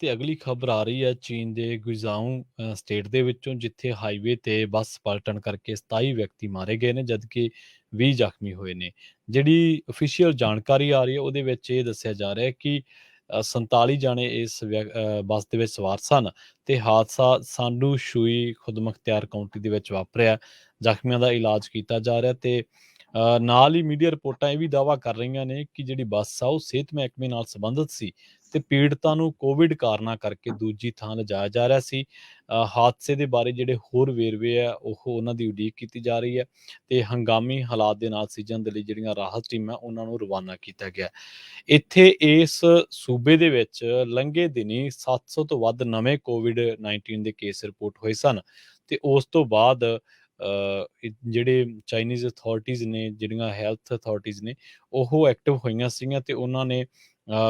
ਤੇ ਅਗਲੀ ਖਬਰ ਆ ਰਹੀ ਹੈ ਚੀਨ ਦੇ ਗੁਇਜ਼ਾਊ ਸਟੇਟ ਦੇ ਵਿੱਚੋਂ, ਜਿੱਥੇ ਹਾਈਵੇ ਤੇ ਬੱਸ ਪਲਟਣ ਕਰਕੇ 27 ਵਿਅਕਤੀ ਮਾਰੇ ਗਏ ਨੇ, ਜਦਕਿ 20 ਜ਼ਖਮੀ ਹੋਏ ਨੇ। ਜਿਹੜੀ ਅਫੀਸ਼ੀਅਲ ਜਾਣਕਾਰੀ ਆ ਰਹੀ ਹੈ ਉਹਦੇ ਵਿੱਚ ਇਹ ਦੱਸਿਆ ਜਾ ਰਿਹਾ ਹੈ ਕਿ 47 ਜਾਣੇ ਇਸ ਬੱਸ ਦੇ ਵਿੱਚ ਸਵਾਰ ਸਨ ਤੇ ਹਾਦਸਾ ਸਾਂਡੂ ਸ਼ੂਈ ਖੁਦਮੁਖਤਿਆਰ ਕਾਉਂਟੀ ਦੇ ਵਿੱਚ ਵਾਪਰਿਆ। ਜ਼ਖਮੀਆਂ ਦਾ ਇਲਾਜ ਕੀਤਾ ਜਾ ਰਿਹਾ ਤੇ ਨਾਲ ਹੀ ਮੀਡੀਆ ਰਿਪੋਰਟਾਂ ਇਹ ਵੀ ਦਾਅਵਾ ਕਰ ਰਹੀਆਂ ਨੇ ਕਿ ਜਿਹੜੀ ਬੱਸ ਆ ਉਹ ਸਿਹਤ ਮਹਿਕਮੇ ਨਾਲ ਸੰਬੰਧਿਤ ਸੀ ਤੇ ਪੀੜਤਾਂ ਨੂੰ ਕੋਵਿਡ ਕਾਰਨਾਂ ਕਰਕੇ ਦੂਜੀ ਥਾਂ ਲਿਜਾਇਆ ਜਾ ਰਿਹਾ ਸੀ। ਹਾਦਸੇ ਦੇ ਬਾਰੇ ਜਿਹੜੇ ਹੋਰ ਵੇਰਵੇ ਆ ਉਹ ਉਹਨਾਂ ਦੀ ਉਡੀਕ ਕੀਤੀ ਜਾ ਰਹੀ ਹੈ ਤੇ ਹੰਗਾਮੀ ਹਾਲਾਤ ਦੇ ਨਾਲ ਸਿੱਝਣ ਦੇ ਲਈ ਜਿਹੜੀਆਂ ਰਾਹਤ ਟੀਮਾਂ ਉਹਨਾਂ ਨੂੰ ਰਵਾਨਾ ਕੀਤਾ ਗਿਆ। ਇੱਥੇ ਇਸ ਸੂਬੇ ਦੇ ਵਿੱਚ ਲੰਘੇ ਦਿਨੀ 700 ਤੋਂ ਵੱਧ ਨਵੇਂ ਕੋਵਿਡ-19 ਦੇ ਕੇਸ ਰਿਪੋਰਟ ਹੋਏ ਸਨ ਤੇ ਉਸ ਤੋਂ ਬਾਅਦ ਜਿਹੜੇ ਚਾਈਨੀਜ਼ ਅਥਾਰਟੀਜ਼ ਨੇ, ਜਿਹੜੀਆਂ ਹੈਲਥ ਅਥਾਰਟੀਜ਼ ਨੇ, ਉਹ ਐਕਟਿਵ ਹੋਈਆਂ ਸੀਗੀਆਂ ਤੇ ਉਹਨਾਂ ਨੇ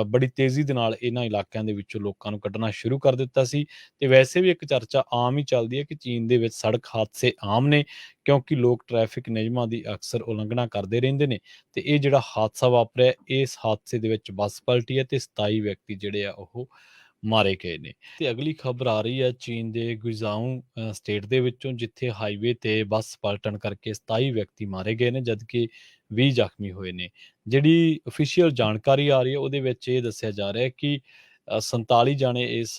ਬੜੀ ਤੇਜ਼ੀ ਦੇ ਨਾਲ ਇਹਨਾਂ ਇਲਾਕਿਆਂ ਦੇ ਵਿੱਚੋਂ ਲੋਕਾਂ ਨੂੰ ਕੱਢਣਾ ਸ਼ੁਰੂ ਕਰ ਦਿੱਤਾ ਸੀ। ਤੇ ਵੈਸੇ ਵੀ ਇੱਕ ਚਰਚਾ ਆਮ ਹੀ ਚੱਲਦੀ ਹੈ ਕਿ ਚੀਨ ਦੇ ਵਿੱਚ ਸੜਕ ਹਾਦਸੇ ਆਮ ਨੇ, ਕਿਉਂਕਿ ਲੋਕ ਟ੍ਰੈਫਿਕ ਨਿਯਮਾਂ ਦੀ ਅਕਸਰ ਉਲੰਘਣਾ ਕਰਦੇ ਰਹਿੰਦੇ ਨੇ। ਤੇ ਇਹ ਜਿਹੜਾ ਹਾਦਸਾ ਵਾਪਰਿਆ, ਇਸ ਹਾਦਸੇ ਦੇ ਵਿੱਚ ਬੱਸ ਪਲਟੀ ਹੈ ਤੇ 27 ਵਿਅਕਤੀ ਜਿਹੜੇ ਆ ਉਹ ਮਾਰੇ ਗਏ ਨੇ। ਤੇ ਅਗਲੀ ਖਬਰ ਆ ਰਹੀ ਹੈ ਚੀਨ ਦੇ ਗੁਇਜ਼ਾਊ ਸਟੇਟ ਦੇ ਵਿੱਚੋਂ, ਜਿੱਥੇ ਹਾਈਵੇ ਤੇ ਬੱਸ ਪਲਟਣ ਕਰਕੇ 27 ਵਿਅਕਤੀ ਮਾਰੇ ਗਏ ਨੇ, ਜਦਕਿ 20 ਜ਼ਖਮੀ ਹੋਏ ਨੇ। ਜਿਹੜੀ ਅਫੀਸ਼ੀਅਲ ਜਾਣਕਾਰੀ ਆ ਰਹੀ ਹੈ ਉਹਦੇ ਵਿੱਚ ਇਹ ਦੱਸਿਆ ਜਾ ਰਿਹਾ ਹੈ ਕਿ 47 ਜਾਣੇ ਇਸ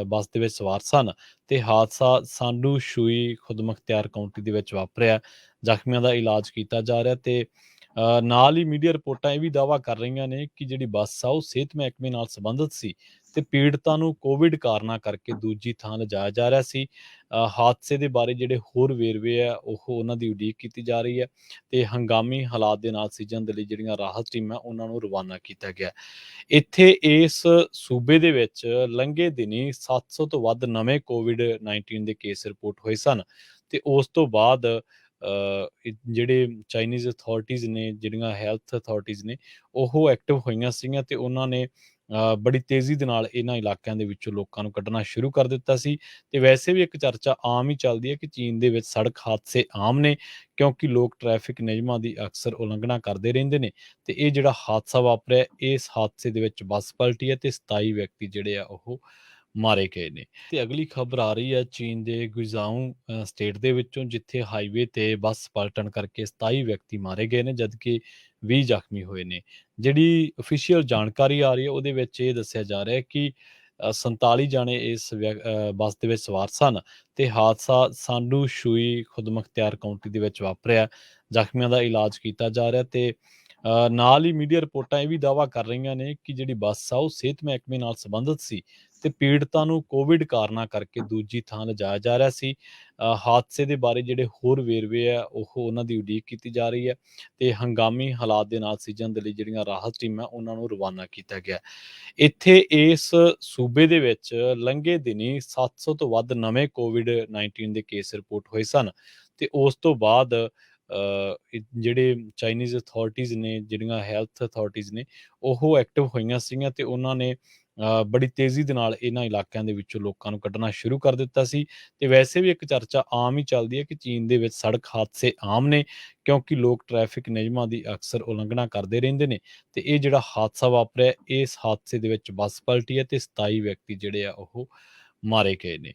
ਬੱਸ ਦੇ ਵਿੱਚ ਸਵਾਰ ਸਨ ਤੇ ਹਾਦਸਾ ਸਾਂਡੂ ਸ਼ੂਈ ਖੁਦਮੁਖਤਿਆਰ ਕਾਉਂਟੀ ਦੇ ਵਿੱਚ ਵਾਪਰਿਆ। ਜ਼ਖਮੀਆਂ ਦਾ ਇਲਾਜ ਕੀਤਾ ਜਾ ਰਿਹਾ ਤੇ ਨਾਲ ਹੀ ਮੀਡੀਆ ਰਿਪੋਰਟਾਂ ਇਹ ਵੀ ਦਾਅਵਾ ਕਰ ਰਹੀਆਂ ਨੇ ਕਿ ਜਿਹੜੀ ਬੱਸ ਆ ਉਹ ਸਿਹਤ ਮਹਿਕਮੇ ਨਾਲ ਸੰਬੰਧਿਤ ਸੀ ਤੇ ਪੀੜਤਾਂ ਨੂੰ ਕੋਵਿਡ ਕਾਰਨਾਂ ਕਰਕੇ ਦੂਜੀ ਥਾਂ ਲਿਜਾਇਆ ਜਾ ਰਿਹਾ ਸੀ। ਹਾਦਸੇ ਦੇ ਬਾਰੇ ਜਿਹੜੇ ਹੋਰ ਵੇਰਵੇ ਆ ਉਹ ਉਹਨਾਂ ਦੀ ਉਡੀਕ ਕੀਤੀ ਜਾ ਰਹੀ ਹੈ ਤੇ ਹੰਗਾਮੀ ਹਾਲਾਤ ਦੇ ਨਾਲ ਸਿੱਝਣ ਦੇ ਲਈ ਜਿਹੜੀਆਂ ਰਾਹਤ ਟੀਮਾਂ ਉਹਨਾਂ ਨੂੰ ਰਵਾਨਾ ਕੀਤਾ ਗਿਆ। ਇੱਥੇ ਇਸ ਸੂਬੇ ਦੇ ਵਿੱਚ ਲੰਘੇ ਦਿਨੀ 700 ਤੋਂ ਵੱਧ ਨਵੇਂ ਕੋਵਿਡ-19 ਦੇ ਕੇਸ ਰਿਪੋਰਟ ਹੋਏ ਸਨ ਤੇ ਉਸ ਤੋਂ ਬਾਅਦ ਜਿਹੜੇ ਚਾਈਨੀਜ਼ ਅਥਾਰਟੀਜ਼ ਨੇ, ਜਿਹੜੀਆਂ ਹੈਲਥ ਅਥਾਰਟੀਜ਼ ਨੇ, ਉਹ ਐਕਟਿਵ ਹੋਈਆਂ ਸੀਗੀਆਂ ਤੇ ਉਹਨਾਂ ਨੇ ਬੜੀ ਤੇਜ਼ੀ ਦੇ ਨਾਲ ਇਹਨਾਂ ਇਲਾਕਿਆਂ ਦੇ ਵਿੱਚੋਂ ਲੋਕਾਂ ਨੂੰ ਕੱਢਣਾ ਸ਼ੁਰੂ ਕਰ ਦਿੱਤਾ ਸੀ। ਤੇ ਵੈਸੇ ਵੀ ਇੱਕ ਚਰਚਾ ਆਮ ਹੀ ਚੱਲਦੀ ਹੈ ਕਿ ਚੀਨ ਦੇ ਵਿੱਚ ਸੜਕ ਹਾਦਸੇ ਆਮ ਨੇ, ਕਿਉਂਕਿ ਲੋਕ ਟ੍ਰੈਫਿਕ ਨਿਯਮਾਂ ਦੀ ਅਕਸਰ ਉਲੰਘਣਾ ਕਰਦੇ ਰਹਿੰਦੇ ਨੇ। ਤੇ ਇਹ ਜਿਹੜਾ ਹਾਦਸਾ ਵਾਪਰਿਆ, ਇਸ ਹਾਦਸੇ ਦੇ ਵਿੱਚ ਬੱਸ ਪਲਟੀ ਹੈ ਤੇ 27 ਵਿਅਕਤੀ ਜਿਹੜੇ ਆ ਉਹ ਮਾਰੇ ਗਏ ਨੇ। ਤੇ ਅਗਲੀ ਖਬਰ ਆ ਰਹੀ ਹੈ ਚੀਨ ਦੇ ਗੁਇਜ਼ਾਊ ਸਟੇਟ ਦੇ ਵਿੱਚੋਂ, ਜਿੱਥੇ ਹਾਈਵੇ ਤੇ ਬੱਸ ਪਲਟਣ ਕਰਕੇ 27 ਵਿਅਕਤੀ ਮਾਰੇ ਗਏ ਨੇ, ਜਦਕਿ 20 ਜ਼ਖਮੀ ਹੋਏ ਨੇ। ਜਿਹੜੀ ਅਫੀਸ਼ੀਅਲ ਜਾਣਕਾਰੀ ਆ ਰਹੀ ਹੈ ਉਹਦੇ ਵਿੱਚ ਇਹ ਦੱਸਿਆ ਜਾ ਰਿਹਾ ਹੈ ਕਿ 47 ਜਾਣੇ ਇਸ ਬੱਸ ਦੇ ਵਿੱਚ ਸਵਾਰ ਸਨ ਤੇ ਹਾਦਸਾ ਸਾਂਡੂ ਸ਼ੂਈ ਖੁਦਮੁਖਤਿਆਰ ਕਾਉਂਟੀ ਦੇ ਵਿੱਚ ਵਾਪਰਿਆ। ਜ਼ਖਮੀਆਂ ਦਾ ਇਲਾਜ ਕੀਤਾ ਜਾ ਰਿਹਾ ਤੇ ਨਾਲ ਹੀ ਮੀਡੀਆ ਰਿਪੋਰਟਾਂ ਇਹ ਵੀ ਦਾਅਵਾ ਕਰ ਰਹੀਆਂ ਨੇ ਕਿ ਜਿਹੜੀ ਬੱਸ ਆ ਉਹ ਸਿਹਤ ਮਹਿਕਮੇ ਨਾਲ ਸੰਬੰਧਿਤ ਸੀ ਤੇ ਪੀੜਤਾਂ ਨੂੰ ਕੋਵਿਡ ਕਾਰਨਾਂ ਕਰਕੇ ਦੂਜੀ ਥਾਂ ਲਿਜਾਇਆ ਜਾ ਰਿਹਾ ਸੀ। ਹਾਦਸੇ ਦੇ ਬਾਰੇ ਜਿਹੜੇ ਹੋਰ ਵੇਰਵੇ ਆ ਉਹ ਉਹਨਾਂ ਦੀ ਉਡੀਕ ਕੀਤੀ ਜਾ ਰਹੀ ਹੈ ਤੇ ਹੰਗਾਮੀ ਹਾਲਾਤ ਦੇ ਨਾਲ ਸਿੱਝਣ ਦੇ ਲਈ ਜਿਹੜੀਆਂ ਰਾਹਤ ਟੀਮਾਂ ਉਹਨਾਂ ਨੂੰ ਰਵਾਨਾ ਕੀਤਾ ਗਿਆ। ਇੱਥੇ ਇਸ ਸੂਬੇ ਦੇ ਵਿੱਚ ਲੰਘੇ ਦਿਨੀ 700 ਤੋਂ ਵੱਧ ਨਵੇਂ ਕੋਵਿਡ-19 ਦੇ ਕੇਸ ਰਿਪੋਰਟ ਹੋਏ ਸਨ ਤੇ ਉਸ ਤੋਂ ਬਾਅਦ ਜਿਹੜੇ ਚਾਈਨੀਜ਼ ਅਥਾਰਟੀਜ਼ ਨੇ, ਜਿਹੜੀਆਂ ਹੈਲਥ ਅਥਾਰਟੀਜ਼ ਨੇ, ਉਹ ਐਕਟਿਵ ਹੋਈਆਂ ਸੀਗੀਆਂ ਤੇ ਉਹਨਾਂ ਨੇ ਬੜੀ ਤੇਜ਼ੀ ਦੇ ਨਾਲ ਇਹਨਾਂ ਇਲਾਕਿਆਂ ਦੇ ਵਿੱਚੋਂ ਲੋਕਾਂ ਨੂੰ ਕੱਢਣਾ ਸ਼ੁਰੂ ਕਰ ਦਿੱਤਾ ਸੀ। ਤੇ ਵੈਸੇ ਵੀ ਇੱਕ ਚਰਚਾ ਆਮ ਹੀ ਚੱਲਦੀ ਹੈ ਕਿ ਚੀਨ ਦੇ ਵਿੱਚ ਸੜਕ ਹਾਦਸੇ ਆਮ ਨੇ, ਕਿਉਂਕਿ ਲੋਕ ਟ੍ਰੈਫਿਕ ਨਿਯਮਾਂ ਦੀ ਅਕਸਰ ਉਲੰਘਣਾ ਕਰਦੇ ਰਹਿੰਦੇ ਨੇ। ਤੇ ਇਹ ਜਿਹੜਾ ਹਾਦਸਾ ਵਾਪਰਿਆ, ਇਸ ਹਾਦਸੇ ਦੇ ਵਿੱਚ ਬੱਸ ਪਲਟੀ ਹੈ ਤੇ 27 ਵਿਅਕਤੀ ਜਿਹੜੇ ਆ ਉਹ ਮਾਰੇ ਗਏ ਨੇ।